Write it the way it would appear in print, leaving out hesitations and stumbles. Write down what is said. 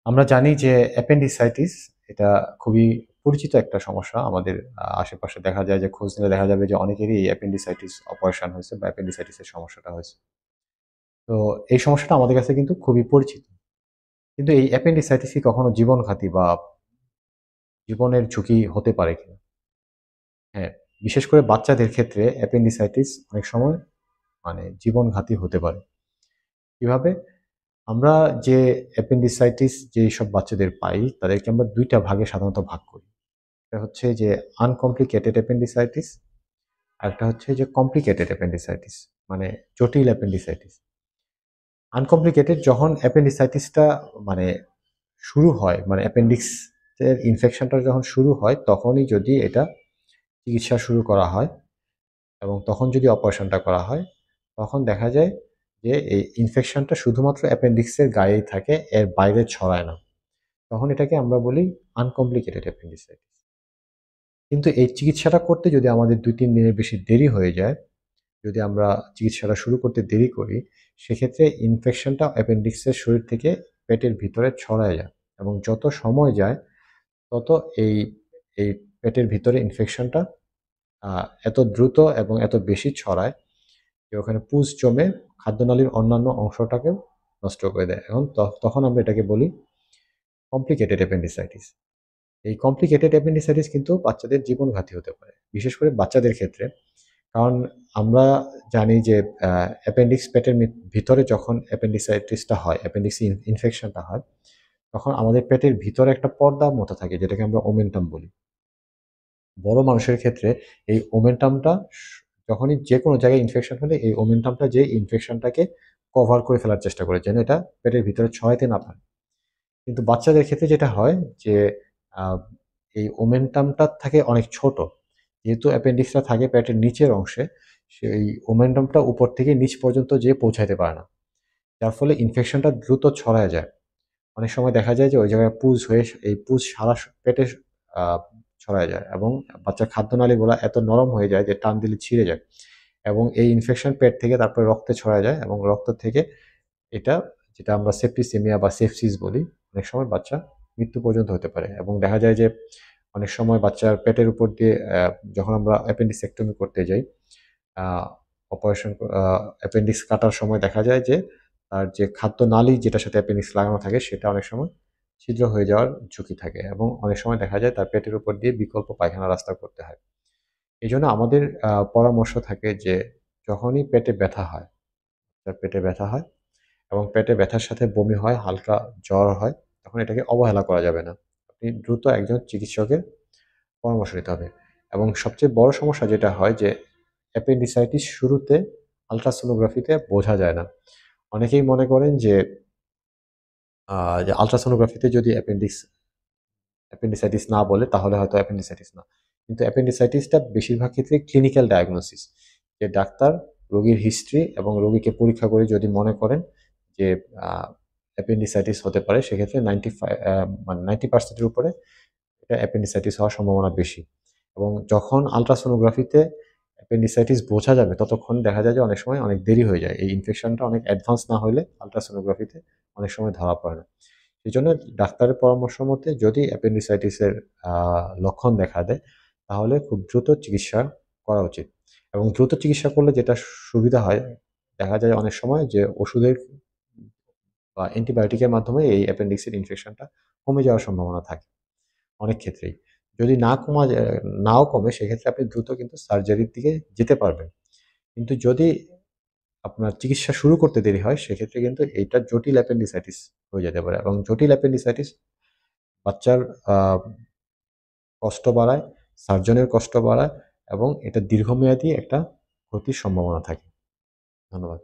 আমরা জানি যে অ্যাপেন্ডিসাইটিস এটা খুবই পরিচিত একটা সমস্যা। আমাদের আশেপাশে দেখা যায় যে খোঁজ নিলে দেখা যাবে যে অনেকেরই এই অ্যাপেন্ডিসাইটিস অপারেশন হয়েছে বা অ্যাপেন্ডিসাইটিসের সমস্যাটা হয়েছে। তো এই সমস্যাটা আমাদের কাছে কিন্তু খুবই পরিচিত। কিন্তু এই অ্যাপেন্ডিসাইটিস কি কখনো জীবনঘাতী বা জীবনের ঝুঁকি হতে পারে কিনা? হ্যাঁ, বিশেষ করে বাচ্চাদের ক্ষেত্রে অ্যাপেন্ডিসাইটিস অনেক সময় জীবনঘাতী হতে পারে। কিভাবে? আমরা যে অ্যাপেন্ডিসাইটিস যেসব বাচ্চাদের পাই তাদেরকে আমরা ২ টা ভাগে সাধারণত ভাগ করি। একটা হচ্ছে যে আনকমপ্লিকেটেড অ্যাপেন্ডিসাইটিস, আরেকটা হচ্ছে যে কমপ্লিকেটেড অ্যাপেন্ডিসাইটিস মানে জটিল অ্যাপেন্ডিসাইটিস। আনকমপ্লিকেটেড যখন অ্যাপেন্ডিসাইটিসটা মানে শুরু হয়, মানে অ্যাপেন্ডিক্স এর ইনফেকশনটা যখন শুরু হয় তখনই যদি এটা চিকিৎসা শুরু করা হয় এবং তখন যদি অপারেশনটা করা হয়, তখন দেখা যায় যে এই ইনফেকশনটা শুধুমাত্র অ্যাপেন্ডিক্সের গায়েই থাকে, এর বাইরে ছড়ায় না। তখন এটাকে আমরা বলি আনকমপ্লিকেটেড অ্যাপেন্ডিসাইটিস। কিন্তু এই চিকিৎসাটা করতে যদি আমাদের ২-৩ দিনের বেশি দেরি হয়ে যায়, যদি আমরা চিকিৎসাটা শুরু করতে দেরি করি, সেক্ষেত্রে ইনফেকশনটা অ্যাপেন্ডিক্সের শরীর থেকে পেটের ভিতরে ছড়ায় যায় এবং যত সময় যায় তত এই এই পেটের ভিতরে ইনফেকশনটা এত দ্রুত এবং এত বেশি ছড়ায় যে ওখানে পুঁজ জমে খাদ্যনালীর অন্যান্য অংশটাকেও নষ্ট করে দেয়। এখন তখন আমরা এটাকে বলি কমপ্লিকেটেড অ্যাপেন্ডিসাইটিস। এই কমপ্লিকেটেড অ্যাপেন্ডিসাইটিস কিন্তু বাচ্চাদের জীবনঘাতী হতে পারে। বিশেষ করে বাচ্চাদের ক্ষেত্রে। কারণ আমরা জানি যে অ্যাপেন্ডিক্স পেটের ভিতরে যখন অ্যাপেন্ডিসাইটিসটা হয়, অ্যাপেন্ডিক্স ইনফেকশনটা হয়, তখন আমাদের পেটের ভিতরে একটা পর্দার মতো থাকে যেটাকে আমরা ওমেন্টাম বলি। বড় মানুষের ক্ষেত্রে এই ওমেন্টামটা যখনই যেকোনো জায়গায় ইনফেকশন হলে এই ওমেন্টামটা যেয়ে ইনফেকশনটাকে কভার করে ফেলার চেষ্টা করে যেন এটা পেটের ভিতরে ছড়াইতে না পারে। কিন্তু বাচ্চাদের ক্ষেত্রে যেটা হয় যে আ এই ওমেন্টামটা থাকে অনেক ছোট। যেহেতু অ্যাপেন্ডিক্সটা থাকে পেটের নিচের অংশে, সেই ওমেন্টামটা উপর থেকে নিচ পর্যন্ত যেয়ে পৌঁছাইতে পারে না। যার ফলে ইনফেকশনটা দ্রুত ছড়ায় যায়। অনেক সময় দেখা যায় যে ওই জায়গায় পুজ হয়ে এই পুজ সারা পেটে আ ছড়ায় যায় এবং বাচ্চার খাদ্যনালীগুলা এত নরম হয়ে যায় যে টান দিলে ছিঁড়ে যায় এবং এই ইনফেকশন পেট থেকে তারপরে রক্তে ছড়ায় যায় এবং রক্ত থেকে এটা যেটা আমরা সেপ্টিসেমিয়া বা সেপসিস বলি, অনেক সময় বাচ্চা মৃত্যু পর্যন্ত হতে পারে এবং দেখা যায় যে অনেক সময় বাচ্চার পেটের উপর দিয়ে যখন আমরা অ্যাপেন্ডিসেক্টমি করতে যাই, আ অপারেশন অ্যাপেন্ডিক্স কাটার সময় দেখা যায় যে তার যে খাদ্যনালী যেটার সাথে অ্যাপেন্ডিক্স লাগানো থাকে সেটা অনেক সময় ছিদ্র হয়ে যাওয়ার ঝুঁকি থাকে এবং অনেক সময় দেখা যায় তার পেটের উপর দিয়ে বিকল্প পায়খানা রাস্তা করতে হয়। এজন্য আমাদের পরামর্শ থাকে যে যখনই পেটে ব্যথা হয়, তার পেটে ব্যথা হয় এবং পেটে ব্যথার সাথে বমি হয়, হালকা জ্বর হয়, তখন এটাকে অবহেলা করা যাবে না। আপনি দ্রুত একজন চিকিৎসকের পরামর্শ নিতে হবে এবং সবচেয়ে বড় সমস্যা যেটা হয় যে অ্যাপেন্ডিসাইটিস শুরুতে আল্ট্রাসোনোগ্রাফিতে বোঝা যায় না। অনেকেই মনে করেন যে আ যে আল্ট্রাসোনোগ্রাফিতে যদি অ্যাপেন্ডিসাইটিস না বলে তাহলে হয়তো অ্যাপেন্ডিসাইটিস না। কিন্তু অ্যাপেন্ডিসাইটিসটা বেশিরভাগ ক্ষেত্রে ক্লিনিক্যাল ডায়াগনোসিস। যে ডাক্তার রোগীর হিস্ট্রি এবং রোগীকে পরীক্ষা করে যদি মনে করেন যে আ অ্যাপেন্ডিসাইটিস হতে পারে সেক্ষেত্রে 90% এর উপরে এটা অ্যাপেন্ডিসাইটিস হওয়ার সম্ভাবনা বেশি। এবং যখন আল্ট্রাসোনোগ্রাফিতে অ্যাপেন্ডিসাইটিস বোঝা যাবে ততক্ষণ দেখা যায় যে অনেক সময় অনেক দেরি হয়ে যায়। এই ইনফেকশনটা অনেক অ্যাডভান্স না হইলে আল্ট্রাসোনোগ্রাফিতে অনেক সময় ধরা পড়ে না। এজন্য ডাক্তারের পরামর্শ মতে যদি অ্যাপেন্ডিসাইটিসের আ লক্ষণ দেখা দেয়, তাহলে খুব দ্রুত চিকিৎসা করা উচিত। এবং দ্রুত চিকিৎসা করলে যেটা সুবিধা হয়, দেখা যায় অনেক সময় যে ওষুধের বা অ্যান্টিবায়োটিকের মাধ্যমে এই অ্যাপেন্ডিক্সের ইনফেকশনটা কমে যাওয়ার সম্ভাবনা থাকে অনেক ক্ষেত্রেই। যদি নাও কমে সেক্ষেত্রে আপনি দ্রুত কিন্তু সার্জারির দিকে যেতে পারবেন। কিন্তু যদি আপনার চিকিৎসা শুরু করতে দেরি হয় সেক্ষেত্রে কিন্তু এইটা জটিল অ্যাপেন্ডিসাইটিস হয়ে যেতে পারে এবং জটিল অ্যাপেন্ডিসাইটিস বাচ্চার আ কষ্ট বাড়ায়, সার্জনের কষ্ট বাড়ায় এবং এটা দীর্ঘমেয়াদী একটা ক্ষতির সম্ভাবনা থাকে। ধন্যবাদ।